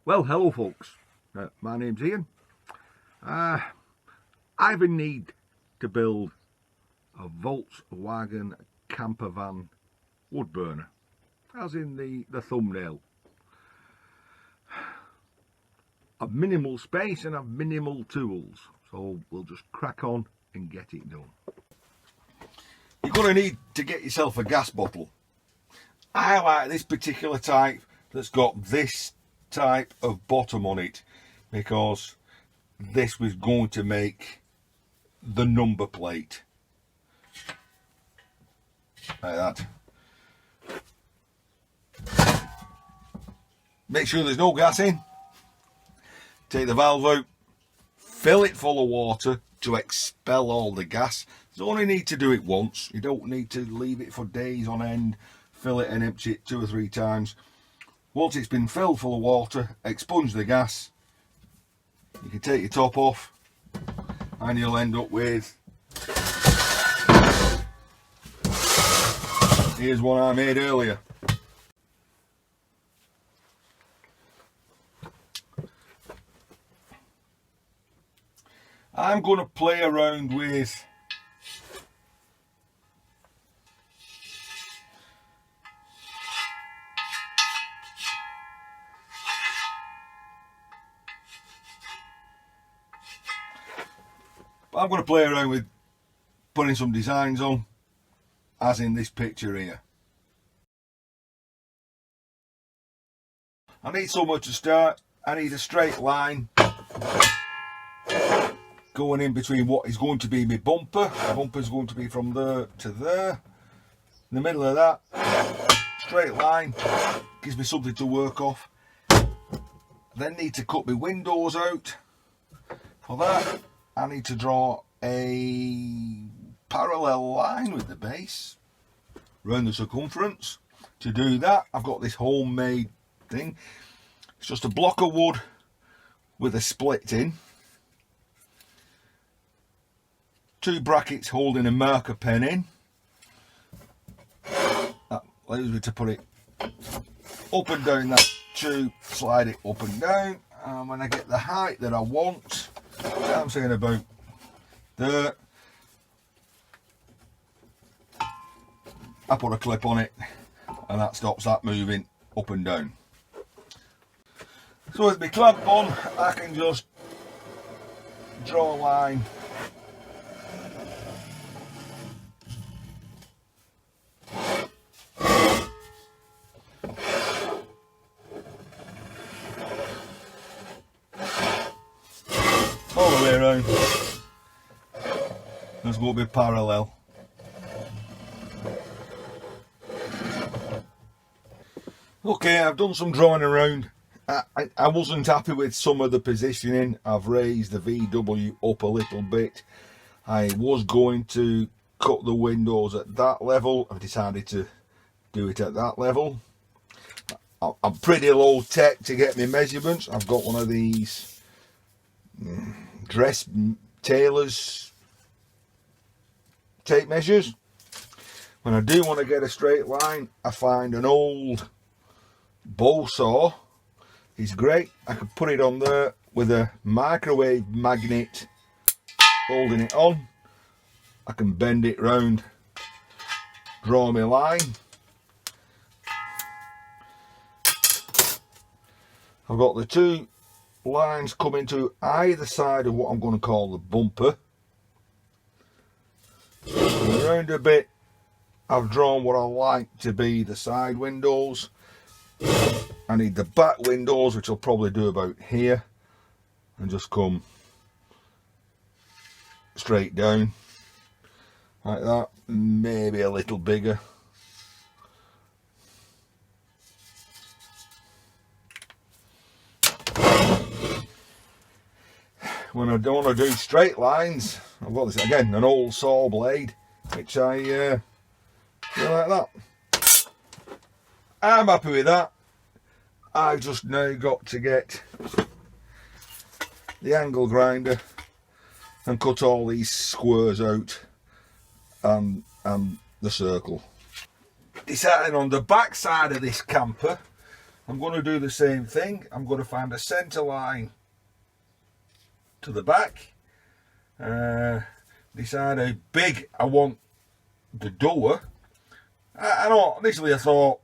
Well, hello folks, my name's Ian. I've in need to build a Volkswagen Campervan wood burner, as in the thumbnail. I've minimal space and I've minimal tools, so we'll just crack on and get it done. You're going to need to get yourself a gas bottle. I like this particular type that's got this type of bottom on it, because this was going to make the number plate like that. Make sure there's no gas in. Take the valve out, fill it full of water to expel all the gas. You only need to do it once. You don't need to leave it for days on end. Fill it and empty it 2 or 3 times. Once it's been filled full of water, expunge the gas. You can take your top off and you'll end up with, here's one I made earlier. I'm going to play around with putting some designs on, as in this picture here. I need somewhere to start. I need a straight line going in between what is going to be my bumper. The bumper is going to be from there to there. In the middle of that, straight line gives me something to work off. I then need to cut my windows out. For that, I need to draw a parallel line with the base around the circumference. To do that, I've got this homemade thing. It's just a block of wood with a split in, 2 brackets holding a marker pen in. That allows me to put it up and down that tube, slide it up and down, and when I get the height that I want, I'm saying about there, I put a clip on it and that stops that moving up and down. So with my clamp on, I can just draw a line all the way around. There's going to be parallel. Okay, I've done some drawing around. I wasn't happy with some of the positioning. I've raised the VW up a little bit. I was going to cut the windows at that level. I've decided to do it at that level. I'm pretty low tech to get my measurements. I've got one of these dress tailors tape measures. When I do want to get a straight line, I find an old bow saw. It's great. I can put it on there with a microwave magnet holding it on. I can bend it round, draw my line. I've got the 2 lines coming to either side of what I'm going to call the bumper. And around a bit, I've drawn what I like to be the side windows. I need the back windows, which I'll probably do about here, and just come straight down like that, maybe a little bigger. When I don't want to do straight lines, I've got this again, an old saw blade, which I do like that. I'm happy with that. I've just now got to get the angle grinder and cut all these squares out and the circle. Deciding on the back side of this camper, I'm going to do the same thing. I'm going to find a centre line to the back. Decide how big I want the door. I know initially I thought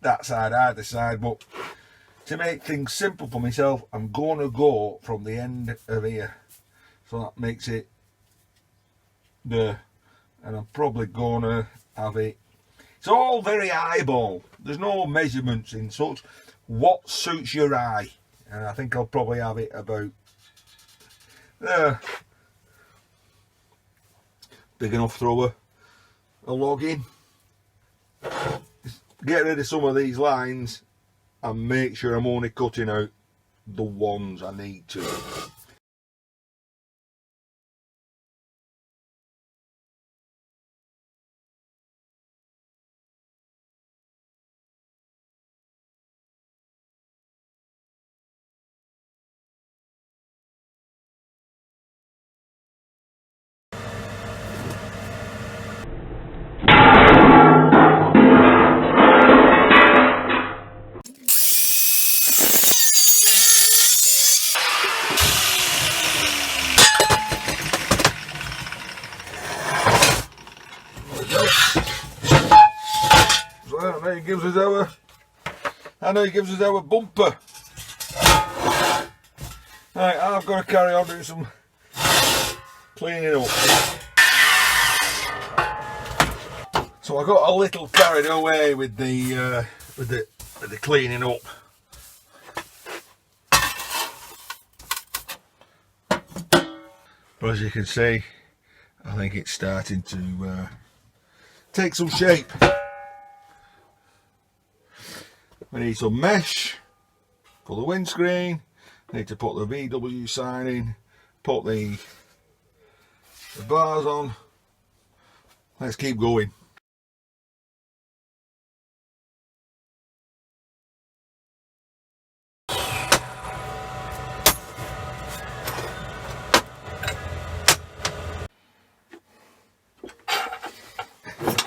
that side, either side, but to make things simple for myself, I'm going to go from the end of here. So that makes it there. And I'm probably going to have it. It's all very eyeball. There's no measurements in such. What suits your eye? And I think I'll probably have it about there. Big enough throw a log in. Get rid of some of these lines and make sure I'm only cutting out the ones I need to. I know he gives us our bumper. Right, I've got to carry on doing some cleaning up. So I got a little carried away with the cleaning up. But as you can see, I think it's starting to take some shape. We need some mesh for the windscreen. Need to put the VW sign in, put the bars on. Let's keep going.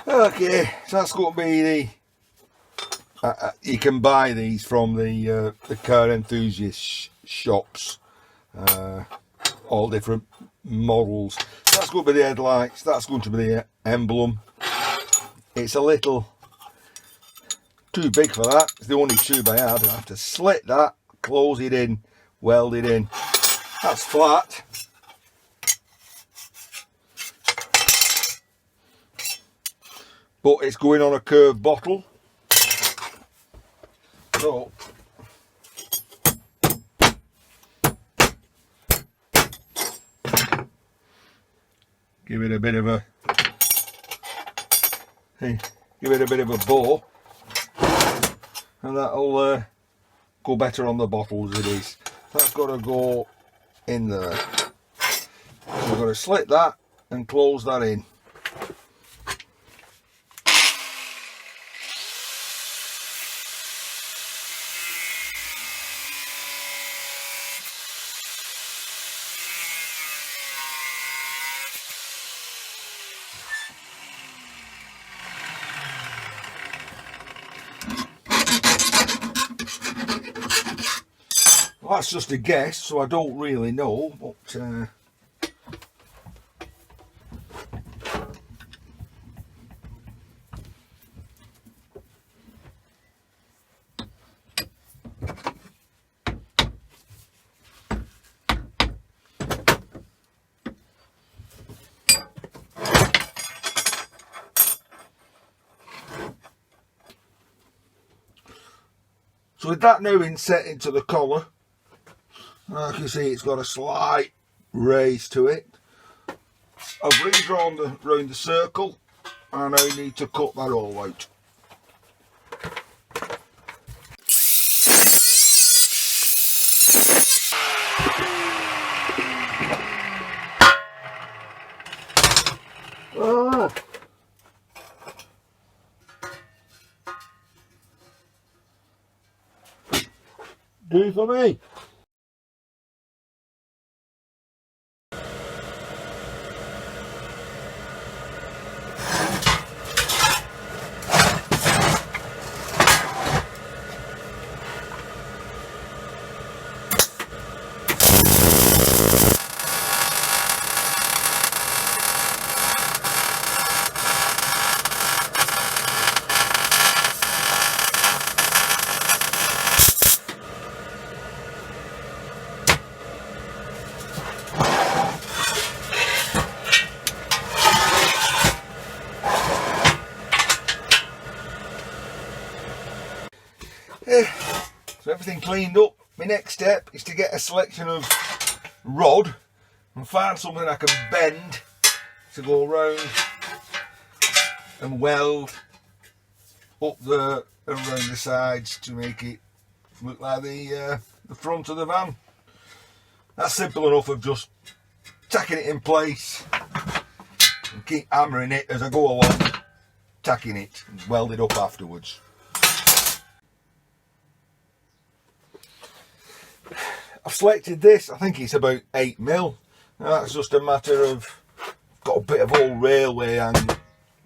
Okay, so that's going to be the you can buy these from the car enthusiast shops, all different models. That's going to be the headlights, that's going to be the emblem. It's a little too big for that. It's the only tube I had. I have to slit that, close it in, weld it in. That's flat. But it's going on a curved bottle. So give it a bit of a bow, and that'll go better on the bottle as it is. That's got to go in there. So we're going to slit that and close that in. Well, that's just a guess, so I don't really know, but so with that now inset into the collar, like you see, it's got a slight raise to it. I've redrawn round the circle, and I need to cut that all out. Do for me. So everything cleaned up. My next step is to get a selection of rod and find something I can bend to go around and weld up around the sides to make it look like the front of the van. That's simple enough of just tacking it in place and keep hammering it as I go along, tacking it and weld it up afterwards. I've selected this, I think it's about 8mm. Now that's just a matter of, got a bit of old railway and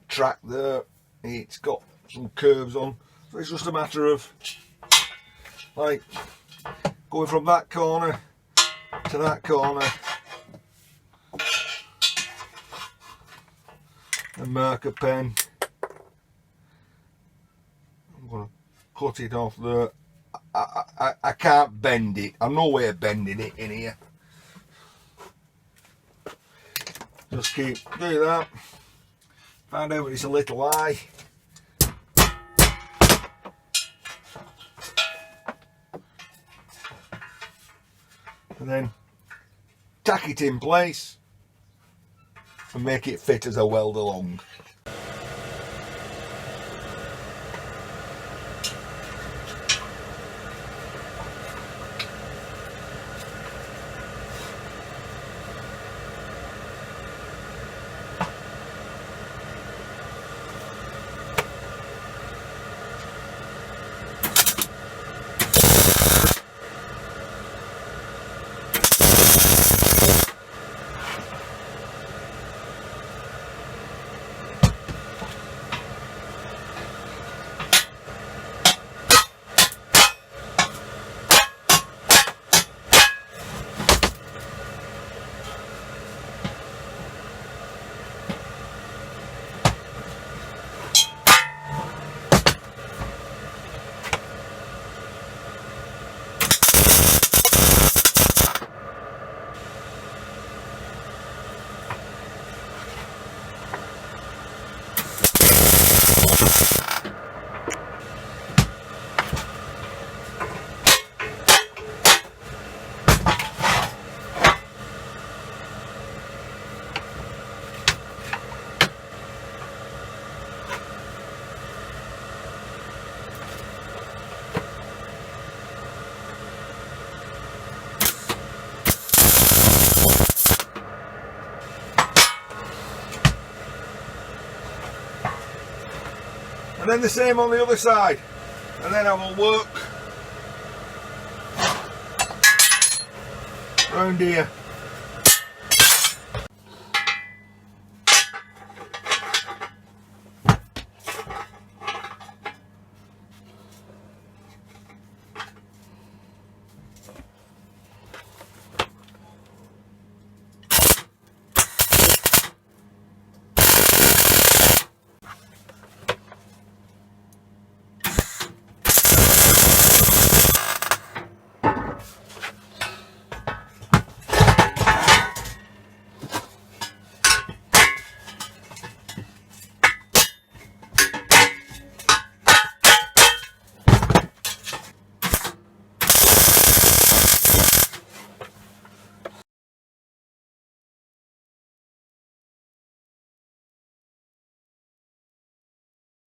track there, it's got some curves on, so it's just a matter of like going from that corner to that corner and marker pen. I'm going to cut it off there. I can't bend it. I'm no way of bending it in here. Just keep doing that. Find out it's a little high. And then tack it in place and make it fit as I weld along. And then the same on the other side, and then I will work round here.